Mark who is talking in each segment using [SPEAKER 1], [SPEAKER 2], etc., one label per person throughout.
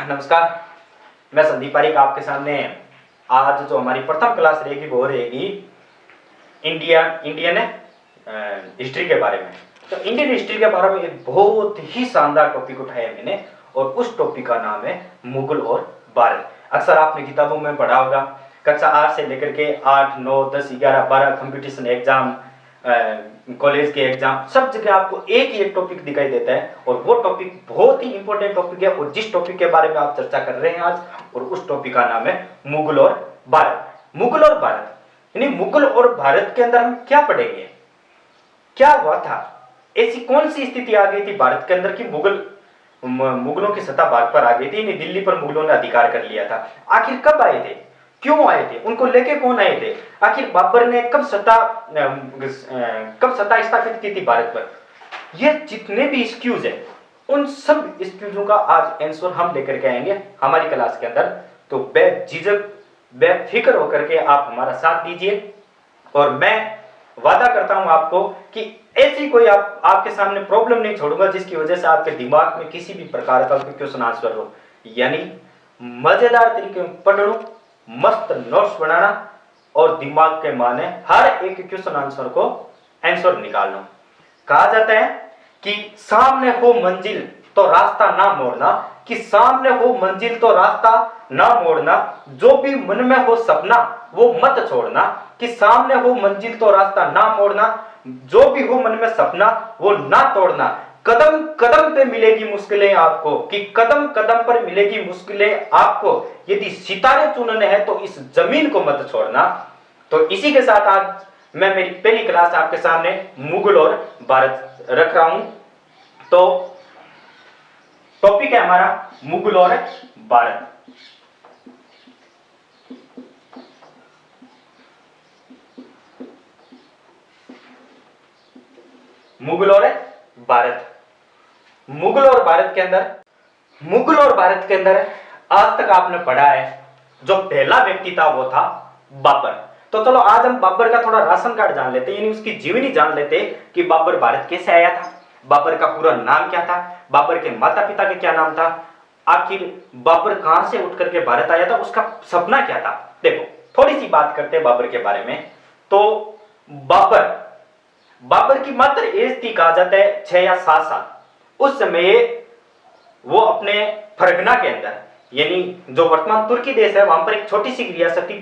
[SPEAKER 1] नमस्कार, मैं संदीप पारिक आपके सामने आज जो हमारी प्रथम क्लास रहेगी वो रहेगी इंडियन हिस्ट्री के बारे में। तो इंडियन हिस्ट्री के बारे में एक बहुत ही शानदार टॉपिक उठाया मैंने और उस टॉपिक का नाम है मुगल और भारत। अक्सर आपने किताबों में पढ़ा होगा, कक्षा 8 से लेकर के 8, 9, 10, 11, 12 कंपटीशन एग्जाम, कॉलेज के एग्जाम, सब जगह आपको एक ही एक टॉपिक दिखाई देता है और वो टॉपिक बहुत ही इंपॉर्टेंट टॉपिक है। और जिस टॉपिक के बारे में आप चर्चा कर रहे हैं आज, और उस टॉपिक का नाम है मुगल और भारत। मुगल और भारत यानी मुगल और भारत के अंदर हम क्या पढ़ेंगे, क्या हुआ था, ऐसी कौन सी स्थिति आ गई थी भारत के अंदर कि मुगलों की सत्ता भारत पर आ गई थी, दिल्ली पर मुगलों ने अधिकार कर लिया था। आखिर कब आए थे, क्यों आए थे, उनको लेके कौन आए थे, आखिर बाबर ने कब सत्ता स्थापित की थी भारत पर। ये जितने भी स्क्यूज है उन सब स्क्यूजों का आज आंसर हम लेकर के आएंगे हमारी क्लास के अंदर। तो बेझिझक बेफिक्र होकर के आप हमारा साथ दीजिए और मैं वादा करता हूं आपको कि ऐसी कोई आपके सामने प्रॉब्लम नहीं छोड़ूंगा जिसकी वजह से आपके दिमाग में किसी भी प्रकार का क्वेश्चन आंसर हो। यानी मजेदार तरीके में पढ़ना, मस्त नोट्स बनाना और दिमाग के माने हर एक क्वेश्चन आंसर को आंसर निकालना। कहा जाता है कि सामने हो मंजिल तो रास्ता ना मोड़ना, कि सामने हो मंजिल तो रास्ता ना मोड़ना, जो भी मन में हो सपना वो मत छोड़ना, कि सामने हो मंजिल तो रास्ता ना मोड़ना, जो भी हो मन में सपना वो ना तोड़ना, कदम कदम पे मिलेगी मुश्किलें आपको, कि कदम कदम पर मिलेगी मुश्किलें आपको, यदि सितारे चुनने हैं तो इस जमीन को मत छोड़ना। तो इसी के साथ आज मैं मेरी पहली क्लास आपके सामने मुगल और भारत रख रहा हूं। तो टॉपिक है हमारा मुगल और भारत। मुगल और भारत। मुगल और भारत के अंदर आज तक आपने पढ़ा है जो पहला व्यक्ति था वो था बाबर। तो चलो आज हम बाबर का थोड़ा राशन कार्ड जान लेते हैं, यानी उसकी जीवनी जान लेते हैं कि बाबर भारत कैसे आया था, बाबर का पूरा नाम क्या था, बाबर के माता पिता का क्या नाम था, आखिर बाबर कहां से उठ करके भारत आया था, उसका सपना क्या था। देखो थोड़ी सी बात करते हैं बाबर के बारे में। तो बाबर की मात्र एज थी, कहा जाता है 6 या 7 साल। उस समय वो अपने फरगना के अंदर, यानी जो वर्तमान तुर्की देश है वहां पर एक छोटी सी रियासत थी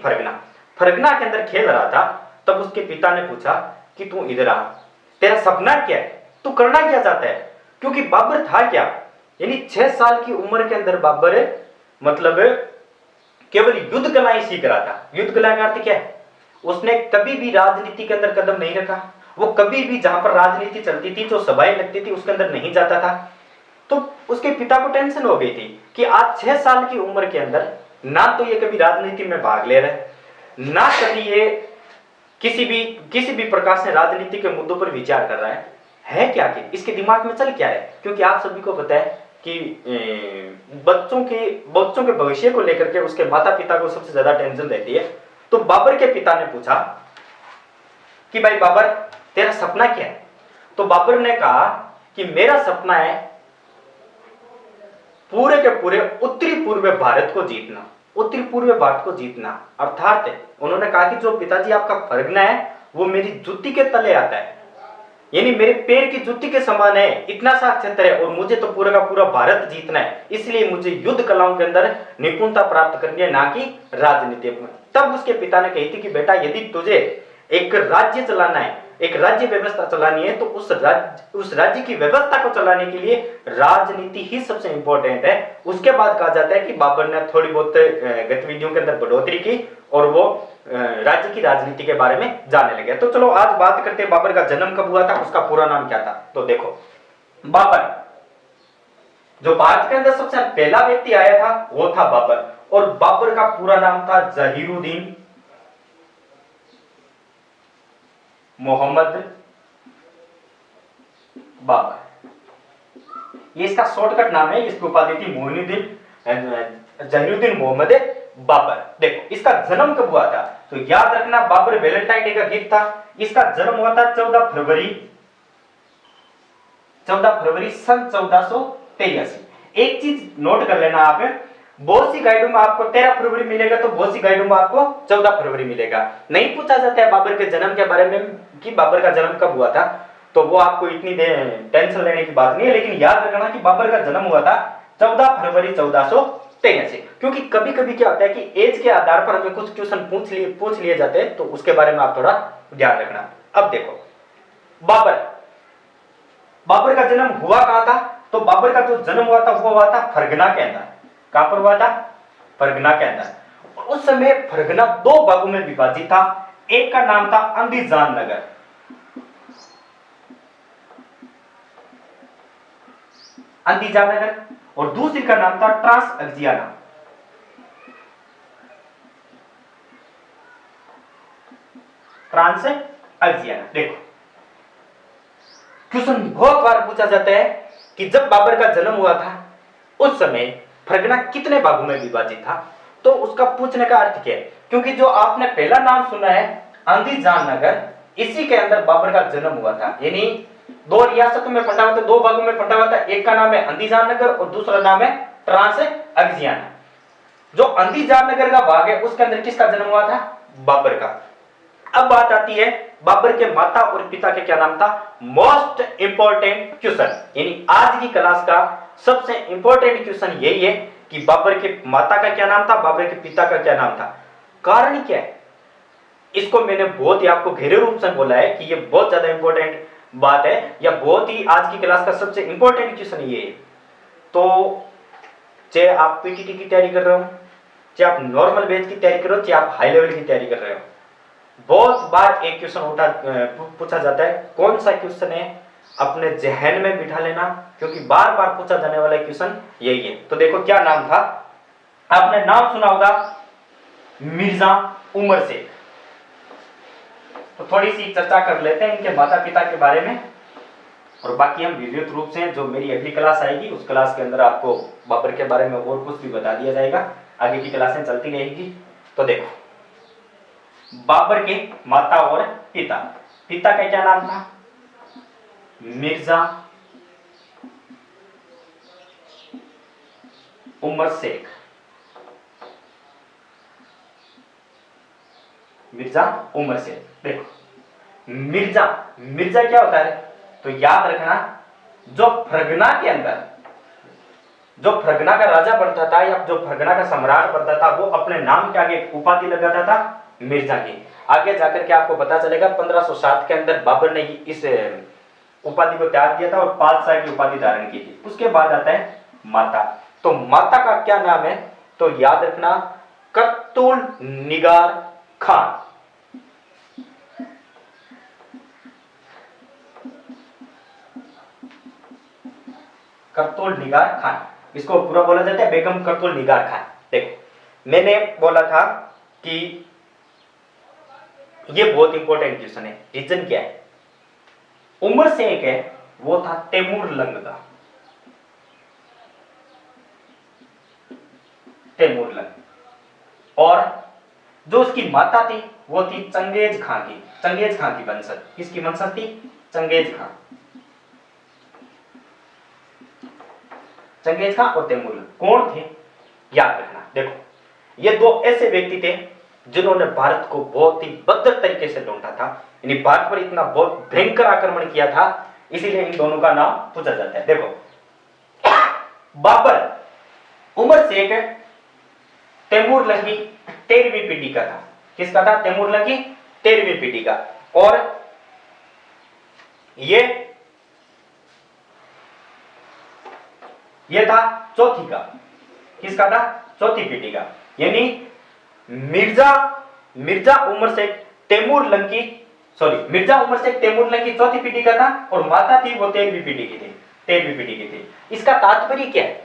[SPEAKER 1] फरगना के अंदर खेल रहा था। तब उसके पिता ने पूछा कि तू इधर आ, तेरा सपना क्या है, तू करना क्या चाहता है। क्योंकि बाबर था क्या, यानी 6 साल की उम्र के अंदर बाबर मतलब केवल युद्ध कलाएं सीख रहा था। युद्ध कला का अर्थ क्या है, उसने कभी भी राजनीति के अंदर कदम नहीं रखा, वो कभी भी जहां पर राजनीति चलती थी, जो सभाएं लगती थी, उसके अंदर नहीं जाता था। तो उसके पिता को टेंशन हो गई थी कि आज 6 साल की उम्र के अंदर ना तो ये कभी राजनीति में भाग ले रहा है, ना कभी ये किसी भी प्रकार से राजनीति के मुद्दों पर विचार कर रहा है क्या कि इसके दिमाग में चल क्या है। क्योंकि आप सभी को पता है कि बच्चों के भविष्य को लेकर के उसके माता पिता को सबसे ज्यादा टेंशन रहती है। तो बाबर के पिता ने पूछा कि भाई बाबर तेरा सपना क्या है। तो बाबर ने कहा कि मेरा सपना है पूरे के पूरे उत्तरी पूर्व भारत को जीतना। अर्थात उन्होंने कहा कि जो पिताजी आपका फरगना है वो मेरी जूती के तले आता है, यानी मेरे पैर की जूती के समान है, इतना सा क्षेत्र है, और मुझे तो पूरा का पूरा भारत जीतना है। इसलिए मुझे युद्ध कलाओं के अंदर निपुणता प्राप्त करनी है, ना कि राजनीति में। तब उसके पिता ने कही थी कि बेटा यदि तुझे एक राज्य चलाना है, एक राज्य व्यवस्था चलानी है, तो उस राज्य की व्यवस्था को चलाने के लिए राजनीति ही सबसे इंपॉर्टेंट है। उसके बाद कहा जाता है कि बाबर ने थोड़ी बहुत गतिविधियों के अंदर बढ़ोतरी की और वो राज्य की राजनीति के बारे में जानने लगे। तो चलो आज बात करते हैं बाबर का जन्म कब हुआ था, उसका पूरा नाम क्या था। तो देखो बाबर, जो भारत के अंदर सबसे पहला व्यक्ति आया था वो था बाबर, और बाबर का पूरा नाम था जहीरुद्दीन मोहम्मद बाबर। ये इसका शॉर्टकट नाम है, इसकी उपाधि थी जहीरुद्दीन मोहम्मद बाबर। देखो इसका जन्म कब हुआ था, तो याद रखना बाबर वैलेंटाइन डे का गिफ्ट था। इसका जन्म हुआ था 14 फरवरी सन 1483। एक चीज नोट कर लेना आप, बहुत सी गाइडों में आपको 13 फरवरी मिलेगा, तो बहुत सी गाइडों में आपको 14 फरवरी मिलेगा। नहीं पूछा जाता है बाबर के जन्म के बारे में कि बाबर का जन्म कब हुआ था, तो वो आपको इतनी टेंशन लेने की बात नहीं है। लेकिन याद रखना कि बाबर का जन्म हुआ था 14 फरवरी 1413 से। क्योंकि कभी कभी क्या होता है कि एज के आधार पर हमें कुछ क्वेश्चन पूछ लिए जाते हैं, तो उसके बारे में आप थोड़ा ध्यान रखना। अब देखो, बाबर का जन्म हुआ कहां था, तो बाबर का जो जन्म हुआ था वो हुआ था फरगना के अंदर। कहां पर हुआ था? फरगना के अंदर। और उस समय फरगना दो भागों में विभाजित था। एक का नाम था अंदीजान नगर, अंदीजान नगर, और दूसरी का नाम था ट्रांस अग्जियाना। ट्रांस अग्जियाना। देखो, क्वेश्चन बहुत बार पूछा जाता है कि जब बाबर का जन्म हुआ था उस समय फरगना कितने भागों में विभाजित था, तो उसका पूछने का अर्थ क्या है? क्योंकि जो आपने पहला नाम सुना है अंदीजान नगर, इसी के अंदर बाबर का जन्म हुआ था। यानी दो रियासतों में बंटा हुआ था, दो भागों में बंटा हुआ था। एक का नाम है अंदीजान नगर और दूसरा नाम है ट्रांस अग्जियाना। जो अंदीजान नगर का भाग है उसके अंदर किसका जन्म हुआ था? बाबर का। अब बात आती है बाबर के माता और पिता के क्या नाम था? मोस्ट इंपॉर्टेंट क्वेश्चन, यानी आज की क्लास का सबसे इंपॉर्टेंट क्वेश्चन यही है कि बाबर के माता का क्या नाम था, बाबर के पिता का क्या नाम था। कारण क्या है? इसको मैंने बहुत ही आपको गहरे रूप से बोला है कि ये बहुत ज्यादा इंपॉर्टेंट बात है, या बहुत ही आज की क्लास का सबसे इंपॉर्टेंट क्वेश्चन ये है। तो चाहे आप पीटीटी की तैयारी कर रहे हो, चाहे आप नॉर्मल बेस की तैयारी कर रहे हो, चाहे आप हाई लेवल की तैयारी कर रहे हो, बहुत बार एक क्वेश्चन पूछा जाता है। कौन सा क्वेश्चन है? अपने जहन में बिठा लेना, क्योंकि बार बार पूछा जाने वाला क्वेश्चन यही है। तो देखो, क्या नाम था? आपने नाम सुना होगा मिर्जा उमर शेख। तो थोड़ी सी चर्चा कर लेते हैं इनके माता पिता के बारे में, और बाकी हम विस्तृत रूप से जो मेरी अगली क्लास आएगी उस क्लास के अंदर आपको बाबर के बारे में और कुछ भी बता दिया जाएगा। आगे की क्लासें चलती रहेगी। तो देखो, बाबर के माता और पिता। पिता का क्या नाम था? मिर्जा उमर शेख। मिर्जा उमर शेख। देखो, मिर्जा मिर्जा क्या होता है? तो याद रखना, जो फरगना के अंदर जो फरगना का राजा बनता था या जो फरगना का सम्राट बनता था, वो अपने नाम के आगे उपाधि लगाता था मिर्जा की। आगे जाकर के आपको पता चलेगा 1507 के अंदर बाबर ने इस उपाधि को त्याग दिया था और बादशाह की उपाधि धारण की थी। उसके बाद आता है माता। तो माता का क्या नाम है? तो याद रखना, कत्तुल निगार खान। करतुल निगार खान, इसको पूरा बोला जाता है बेगम करतुल निगार खान। देखो, मैंने बोला था कि ये बहुत इंपॉर्टेंट क्वेश्चन है। रीजन क्या है? उमर से एक है, वो था तैमूर लंग का। तैमूर लंग। और जो उसकी माता थी वो थी चंगेज खां की। चंगेज खां की वंशज। किसकी वंशज थी? चंगेज खां। चंगेज खां और तैमूर लंग कौन थे? याद रखना। देखो, ये दो ऐसे व्यक्ति थे जिन्होंने भारत को बहुत ही भद्र तरीके से लूटा था। यानी भारत पर इतना बहुत भयंकर आक्रमण किया था, इसीलिए इन दोनों का नाम पूछा जाता है। देखो, बाबर उमर शेख तैमूर लंग की 13वीं पीढ़ी का था। किसका था? तैमूर लंग की 13वीं पीढ़ी का। और ये था चौथी का। किसका था? चौथी पीढ़ी का। यानी मिर्जा उमर शेख तैमूर लंग की चौथी पीढ़ी का था, और माता थी वो 13वीं पीढ़ी की थी। 13वीं पीढ़ी की थी। इसका तात्पर्य क्या है?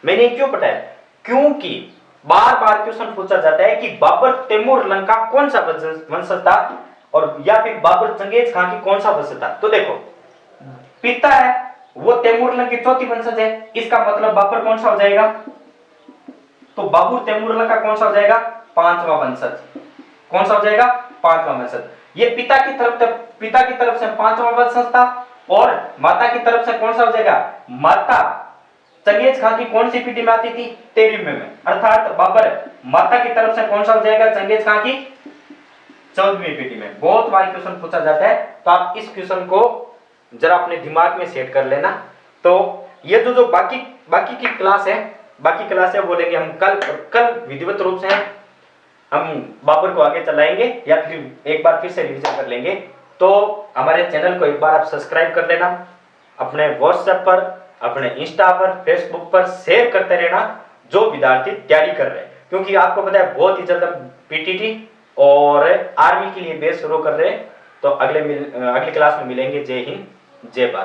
[SPEAKER 1] मैंने क्यों बताया? क्योंकि बार बार क्वेश्चन पूछा जाता है कि बाबर तैमूर लंग का कौन सा वंशज था, और या फिर बाबर चंगेज खां की कौन सा वंशज था। तो देखो, पिता है वो तैमूर लंग की चौथी वंशज है, इसका मतलब बाबर कौन सा हो जाएगा? तो बाबर तैमूर लंग का कौन सा हो जाएगा? 5वां वंशज। कौन सा हो जाएगा? 5वां वंशज। ये पिता की तरफ से 5वां वंशज था, और माता की तरफ से कौन सा हो जाएगा? माता चंगेज खान की कौन सी पीढ़ी में आती थी? 13वीं में। अर्थात बाबर माता की तरफ से कौन सा हो जाएगा? चंगेज खान की 14वीं पीढ़ी में। बहुत बार क्वेश्चन पूछा जाता है, तो आप इस क्वेश्चन को जरा अपने दिमाग में सेट कर लेना। तो ये जो बाकी की क्लास है, बाकी क्लास है बोलेंगे हम कल विधिवत रूप से हम बाबर को आगे चलाएंगे या फिर एक बार फिर से रिवीजन कर लेंगे। तो हमारे चैनल को एक बार आप सब्सक्राइब कर लेना, अपने व्हाट्सएप पर, अपने इंस्टा पर, फेसबुक पर शेयर करते रहना जो विद्यार्थी तैयारी कर रहे हैं, क्योंकि आपको पता है बहुत ही जल्द हम पीटीटी और आर्मी के लिए बेस शुरू कर रहे हैं। तो अगले क्लास में मिलेंगे। जय हिंद, जय भारत।